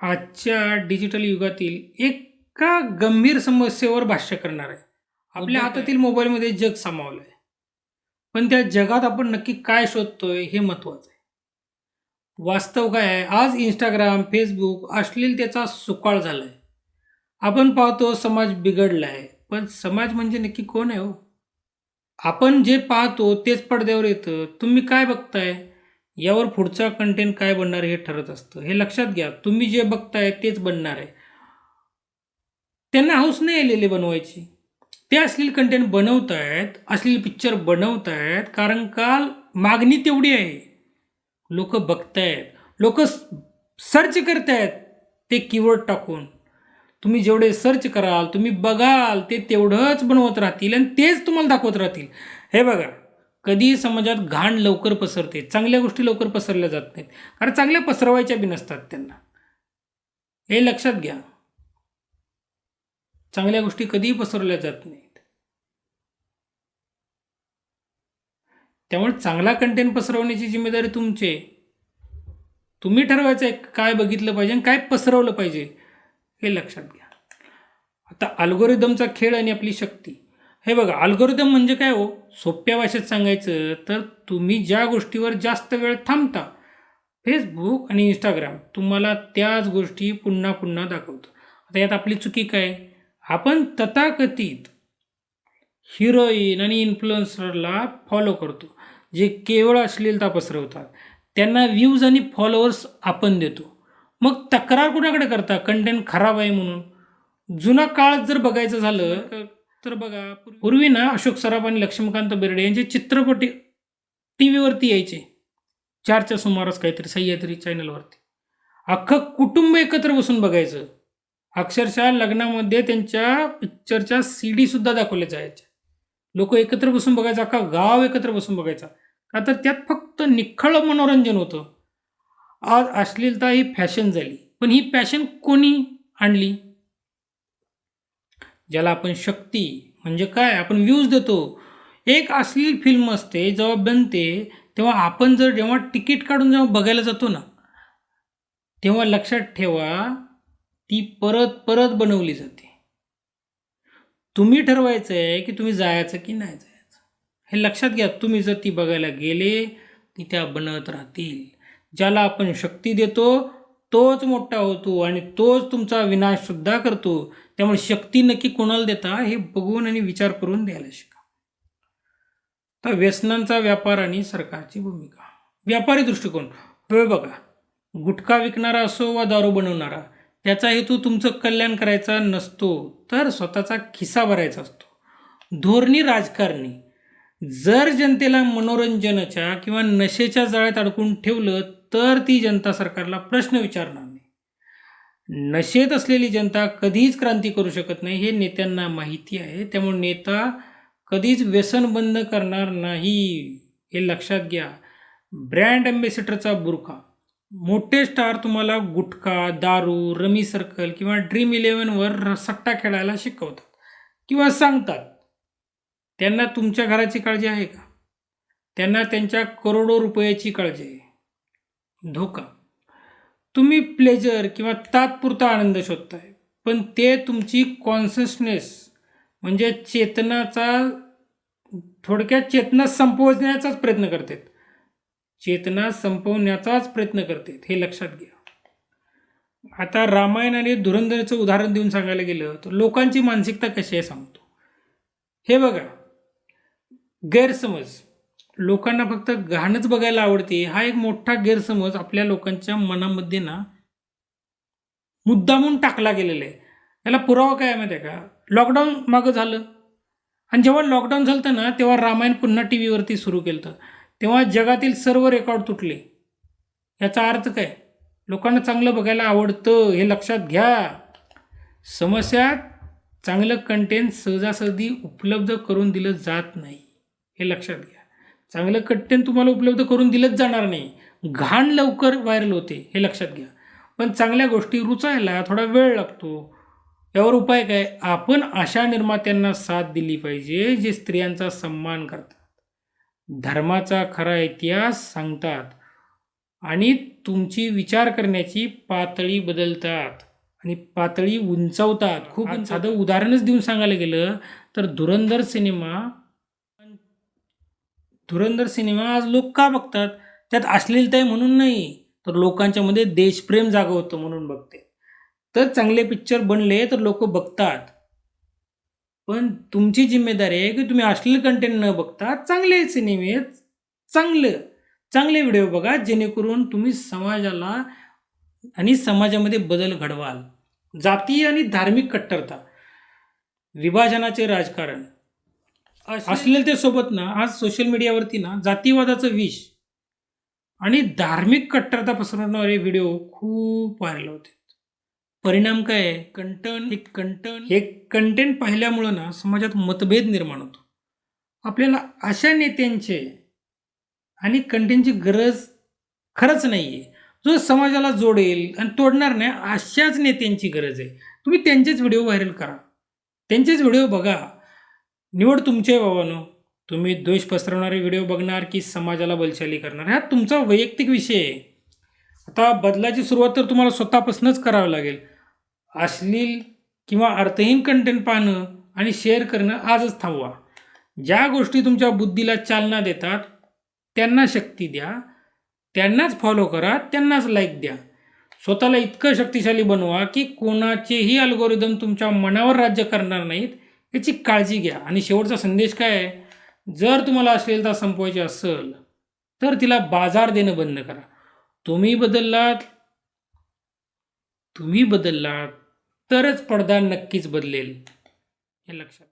आजच्या डिजिटल युगातील एका गंभीर समस्येवर भाष्य करणार आहे. आपल्या हातातील मोबाईलमध्ये जग सामावलं आहे. पण त्या जगात आपण नक्की काय शोधतोय हे महत्त्वाचं आहे. वास्तव काय आहे? आज Instagram, Facebook अश्लीलतेचा सुकाळ झालाय. आपण पाहतो समाज बिघडलाय. पण समाज म्हणजे नक्की कोण आहे हो? आपण जे पाहतो तेच पडद्यावर येतं. तुम्ही काय बघताय? यावर पुढचा कंटेंट काय बनणार हे ठरत असतं. हे लक्षात घ्या. तुम्ही जे बघताय तेच बनणार आहे. त्यांना हौस नाही आलेली बनवायची. ते अश्लील कंटेंट बनवतायत, अश्लील पिक्चर बनवतायत कारण का मागणी तेवढी आहे. लोकं बघतायत, लोकं सर्च करतायत ते कीवर्ड टाकून. तुम्ही जेवढे सर्च कराल, तुम्ही बघाल ते तेवढंच बनवत राहतील आणि तेच तुम्हाला दाखवत राहतील. हे बघा, कधी समाजात घाण लवकर पसरते, चांगल्या गोष्टी लवकर पसरल्या जात नाहीत. कारण चांगल्या पसरवायच्या बी नसतात त्यांना. हे लक्षात घ्या. चांगल्या गोष्टी कधीही पसरवल्या जात नाहीत. त्यामुळे चांगला कंटेंट पसरवण्याची जिम्मेदारी तुमची आहे. तुम्ही ठरवायचं आहे काय बघितलं पाहिजे आणि काय पसरवलं पाहिजे हे लक्षात घ्या. आता अल्गोरिदमचा खेळ आणि आपली शक्ती. हे बघा, अल्गोरिदम म्हणजे काय हो? सोप्या भाषेत सांगायचं तर तुम्ही ज्या गोष्टीवर जास्त वेळ थांबता, फेसबुक आणि इंस्टाग्राम तुम्हाला त्याच गोष्टी पुन्हा पुन्हा दाखवतं. आता यात आपली चुकी काय? आपण तथाकथित हिरोईन आणि इन्फ्लुएन्सरला फॉलो करतो, जे केवळ अश्लीलता पसरवतात. त्यांना व्ह्यूज आणि फॉलोअर्स आपण देतो. मग तक्रार कुणाकडे करता? कंटेंट खराब आहे म्हणून. जुना काळ जर बघायचं झालं तर बघा, पूर्वी ना अशोक सराफ आणि लक्ष्मीकांत बेर्डे यांचे चित्रपट टी व्हीवरती यायचे. 4च्या सुमारास काहीतरी सह्याद्री चॅनलवरती. अख्खं कुटुंब एकत्र बसून बघायचं. अक्षरशः लग्नामध्ये त्यांच्या पिक्चरच्या CD सुद्धा दाखवल्या जायच्या. लोक एकत्र बसून बघायचं, अख्खा गाव एकत्र बसून बघायचा. का तर त्यात फक्त निखळ मनोरंजन होतं. आज अश्लीलता ही फॅशन झाली. पण ही फॅशन कोणी आणली? ज्याला आपण शक्ती म्हणजे काय, आपण व्ह्यूज देतो. एक अश्लील फिल्म असते जेव्हा बनते तेव्हा आपण जेव्हा तिकीट काढून जेव्हा बघायला जातो ना, तेव्हा लक्षात ठेवा ती परत परत बनवली जाते. तुम्ही ठरवायचं आहे की तुम्ही जायचं की नाही जायचं. हे लक्षात घ्या. तुम्ही जर ती बघायला गेले ती त्या बनत राहतील. ज्याला आपण शक्ती देतो तोच मोठा होतो आणि तोच तुमचा विनाशसुद्धा करतो. त्यामुळे शक्ती नक्की कोणाला देता हे बघून आणि विचार करून द्यायला शिका. तर व्यसनांचा व्यापार आणि सरकारची भूमिका. व्यापारी दृष्टिकोन. हे बघा, गुटखा विकणारा असो वा दारू बनवणारा, त्याचा हेतू तुमचं कल्याण करायचा नसतो तर स्वतःचा खिसा भरायचा असतो. धोरणी राजकारणी जर जनतेला मनोरंजनाच्या किंवा नशेच्या जाळ्यात अडकून ठेवलं तर ती जनता सरकारला प्रश्न विचारणार नाही. नशेत असलेली जनता कधीच क्रांती करू शकत नाही हे नेत्यांना माहिती आहे. त्यामुळे नेता कधीच व्यसन बंद करणार नाही हे लक्षात घ्या. ब्रँड अँबॅसेडरचा बुरखा. मोठे स्टार तुम्हाला गुटखा, दारू, रमी सर्कल किंवा Dream11वर सट्टा खेळायला शिकवतात किंवा सांगतात. त्यांना तुमच्या घराची काळजी आहे का? त्यांना त्यांच्या करोडो रुपयाची काळजी आहे. धोका. तुम्ही प्लेजर किंवा तात्पुरता आनंद शोधताय, पण ते तुमची कॉन्शियसनेस म्हणजे थोडक्यात चेतना संपवण्याचाच प्रयत्न करतात. हे लक्षात घ्या. आता रामायण आणि धुरंधरचं उदाहरण देऊन सांगायला गेलं तर लोकांची मानसिकता कशी आहे सांगतो. हे बघा, गैरसमज. लोकांना फक्त घाणच बघायला आवडते हा एक मोठा गैरसमज आपल्या लोकांच्या मनामध्ये ना मुद्दामून टाकला गेलेला आहे. याला पुरावा काय माहिती आहे का? लॉकडाऊन मागं झालं आणि जेव्हा लॉकडाऊन झालं ना तेव्हा रामायण पुन्हा टी व्हीवरती सुरू केलं. तेव्हा जगातील सर्व रेकॉर्ड तुटले. याचा अर्थ काय? लोकांना चांगलं बघायला आवडतं हे लक्षात घ्या. समस्या चांगलं कंटेंट सहजासहजी उपलब्ध करून दिलं जात नाही हे लक्षात घ्या. चांगलं कंटेंट तुम्हाला उपलब्ध करून दिलंच जाणार नाही. घाण लवकर व्हायरल होते हे लक्षात घ्या. पण चांगल्या गोष्टी रुचायला थोडा वेळ लागतो. यावर उपाय काय? आपण अशा निर्मात्यांना साथ दिली पाहिजे जे स्त्रियांचा सन्मान करतात, धर्माचा खरा इतिहास सांगतात आणि तुमची विचार करण्याची पातळी बदलतात आणि पातळी उंचावतात. खूप साधं उदाहरणच देऊन सांगायला गेलं तर धुरंधर सिनेमा आज लोक का बघतात? त्यात अश्लीलता आहे म्हणून नाही, तर लोकांच्या मध्ये देशप्रेम जागं होतं म्हणून बघते. तर चांगले पिक्चर बनले तर लोक बघतात. पण तुमची जिम्मेदारी आहे की तुम्ही अश्लील कंटेंट न बघता चांगले सिनेमे, चांगले व्हिडिओ बघा, जेणेकरून तुम्ही समाजाला आणि समाजामध्ये बदल घडवाल. जातीय आणि धार्मिक कट्टरता, विभाजनाचे राजकारण, अश्लीलतेसोबत ना आज सोशल मीडियावरती ना जातीवादाचं विष आणि धार्मिक कट्टरता पसरवणारे व्हिडिओ खूप व्हायरल होते. परिणाम काय आहे? हे कंटेंट पाहिल्यामुळं ना समाजात मतभेद निर्माण होतो. आपल्याला अशा नेत्यांचे आणि कंटेंटची गरज खरंच नाही आहे. जो समाजाला जोडेल आणि तोडणार नाही अशाच नेत्यांची गरज आहे. तुम्ही त्यांचेच व्हिडिओ व्हायरल करा, त्यांचेच व्हिडिओ बघा. निवड तुमची आहे बाबांनो. तुम्ही द्वेष पसरवणारे व्हिडिओ बघणार की समाजाला बलशाली करणार, हा तुमचा वैयक्तिक विषय आहे. आता बदलाची सुरुवात तर तुम्हाला स्वतःपासूनच करावी लागेल. अश्लील किंवा अर्थहीन कंटेंट पाहणं आणि शेअर करणं आजच थांबवा. ज्या गोष्टी तुमच्या बुद्धीला चालना देतात त्यांना शक्ती द्या, त्यांनाच फॉलो करा, त्यांनाच लाईक द्या. स्वतःला इतकं शक्तिशाली बनवा की कोणाचेही अल्गोरिदम तुमच्या मनावर राज्य करणार नाहीत, याची काळजी घ्या. आणि शेवटचा संदेश काय आहे? जर तुम्हाला अश्लीलता संपवायची असेल तर तिला बाजार देणं बंद करा. तुम्ही बदललात तरच पडदा नक्कीच बदलेल, हे लक्षात